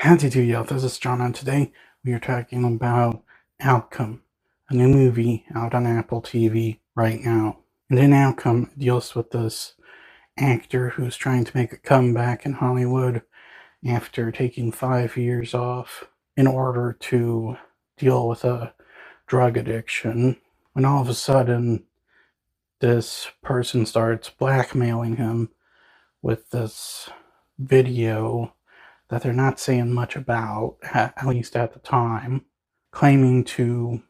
Howdy do y'all, this is John, and today we are talking about Outcome, a new movie out on Apple TV right now. And in Outcome, it deals with this actor who's trying to make a comeback in Hollywood after taking 5 years off in order to deal with a drug addiction. When all of a sudden, this person starts blackmailing him with this video that they're not saying much about, at least at the time, claiming to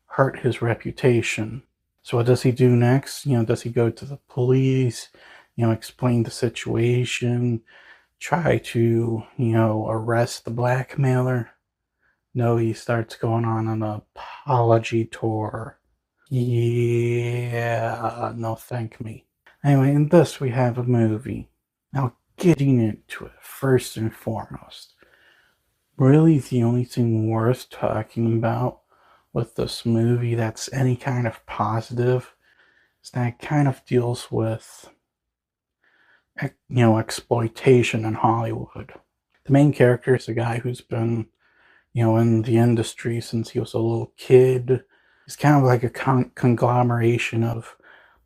hurt his reputation. So what does he do next? Does he go to the police, explain the situation, try to, arrest the blackmailer? No, he starts going on an apology tour. Yeah, no thank me. Anyway, in this we have a movie. Now, getting into it, first and foremost, really the only thing worth talking about with this movie that's any kind of positive is that it kind of deals with, exploitation in Hollywood. The main character is a guy who's been, in the industry since he was a little kid. He's kind of like a conglomeration of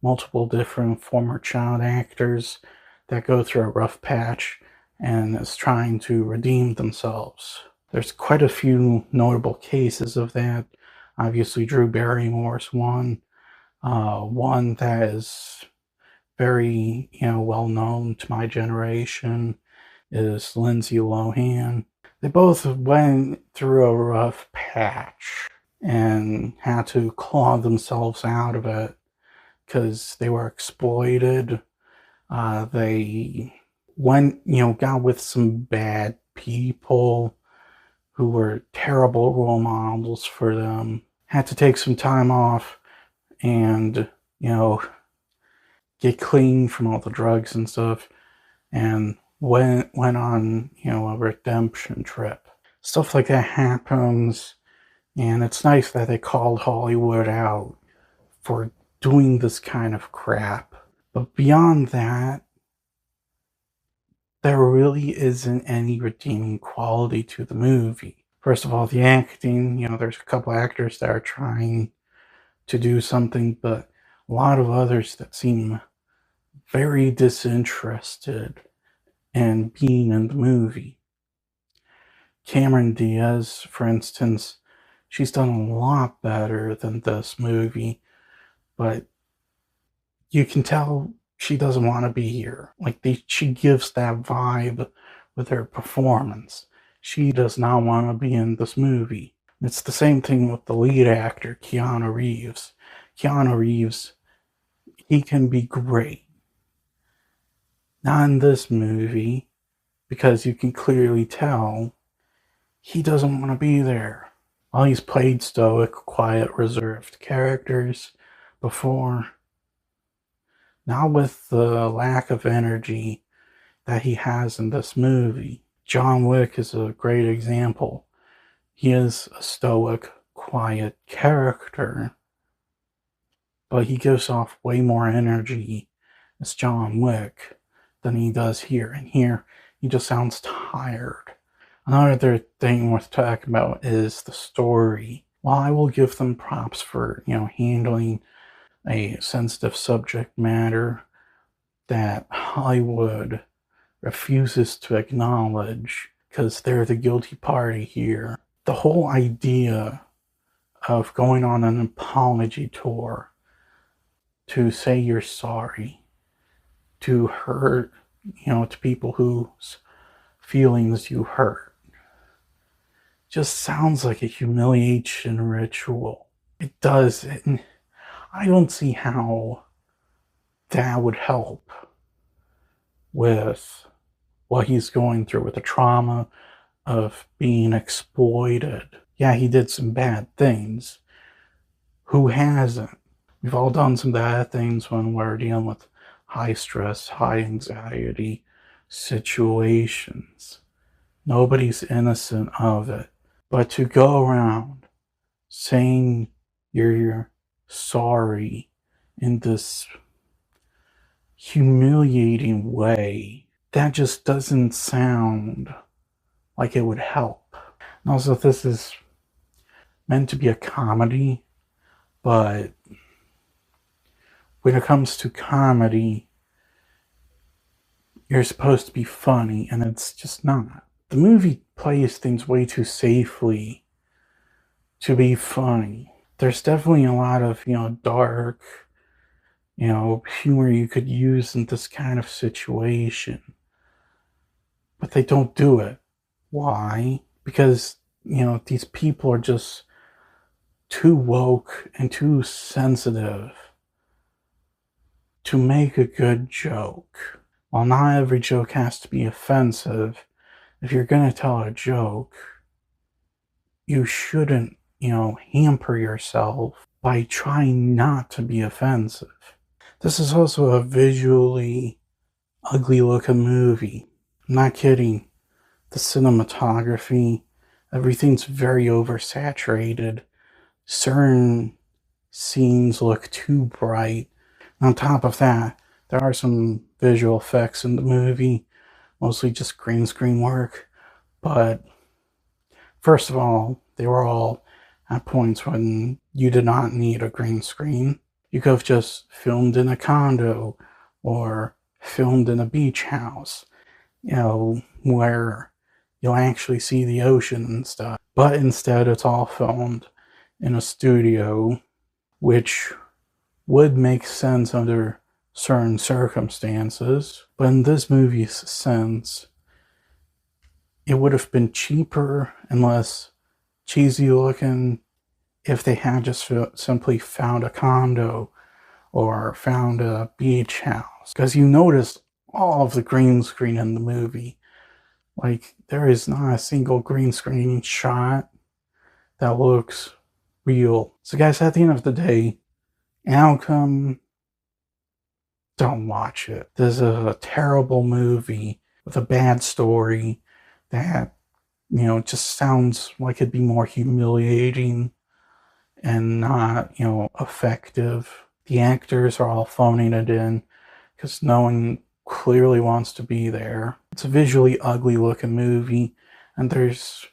multiple different former child actors that go through a rough patch and is trying to redeem themselves. There's quite a few notable cases of that. Obviously, Drew Barrymore's one. One that is very, well known to my generation is Lindsay Lohan. They both went through a rough patch and had to claw themselves out of it because they were exploited. They got with some bad people who were terrible role models for them. Had to take some time off and, get clean from all the drugs and stuff, and went on, a redemption trip. Stuff like that happens, and it's nice that they called Hollywood out for doing this kind of crap. But beyond that, there really isn't any redeeming quality to the movie. First of all, the acting, there's a couple actors that are trying to do something, but a lot of others that seem very disinterested in being in the movie. Cameron Diaz, for instance, she's done a lot better than this movie, but you can tell she doesn't want to be here. She gives that vibe with her performance. She does not want to be in this movie. It's the same thing with the lead actor, Keanu Reeves. Keanu Reeves, he can be great. Not in this movie, because you can clearly tell he doesn't want to be there. Well, he's played stoic, quiet, reserved characters before. Not with the lack of energy that he has in this movie. John Wick is a great example. He is a stoic, quiet character, but he gives off way more energy as John Wick than he does here. And here, he just sounds tired. Another thing worth talking about is the story. While I will give them props for, handling a sensitive subject matter that Hollywood refuses to acknowledge because they're the guilty party here. The whole idea of going on an apology tour to say you're sorry, to hurt, to people whose feelings you hurt, just sounds like a humiliation ritual. It does. I don't see how that would help with what he's going through, with the trauma of being exploited. Yeah, he did some bad things. Who hasn't? We've all done some bad things when we're dealing with high stress, high anxiety situations. Nobody's innocent of it. But to go around saying you're sorry in this humiliating way, that just doesn't sound like it would help. And also, this is meant to be a comedy, but when it comes to comedy, you're supposed to be funny, and it's just not. The movie plays things way too safely to be funny. There's definitely a lot of, dark, humor you could use in this kind of situation, but they don't do it. Why? Because, these people are just too woke and too sensitive to make a good joke. While not every joke has to be offensive, if you're going to tell a joke, you shouldn't, hamper yourself by trying not to be offensive. This is also a visually ugly looking movie. I'm not kidding. The cinematography, everything's very oversaturated. Certain scenes look too bright. On top of that, there are some visual effects in the movie, mostly just green screen work. But first of all, they were all at points when you did not need a green screen. You could have just filmed in a condo or filmed in a beach house, where you'll actually see the ocean and stuff. But instead, it's all filmed in a studio, which would make sense under certain circumstances. But in this movie's sense, it would have been cheaper and less cheesy looking if they had just simply found a condo or found a beach house. Because you notice all of the green screen in the movie. Like, there is not a single green screen shot that looks real. So guys, at the end of the day, outcome, don't watch it. This is a terrible movie with a bad story that, just sounds like it'd be more humiliating and not, effective. The actors are all phoning it in because no one clearly wants to be there. It's a visually ugly looking movie, and there's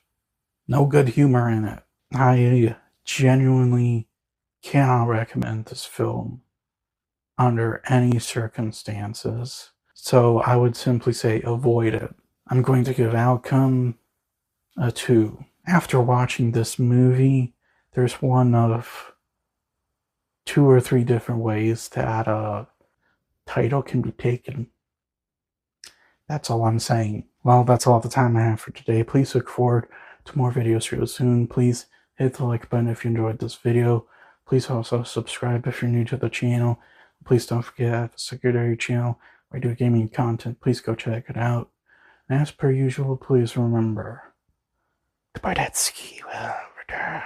no good humor in it. I genuinely cannot recommend this film under any circumstances. So I would simply say avoid it. I'm going to give Outcome a 2. After watching this movie, there's one of 2 or 3 different ways that a title can be taken. That's all I'm saying. Well, that's all the time I have for today. Please look forward to more videos real soon. Please hit the like button if you enjoyed this video. Please also subscribe if you're new to the channel. Please don't forget I have a secondary channel where I do gaming content. Please go check it out. And as per usual, please remember, the Bardetsky will return.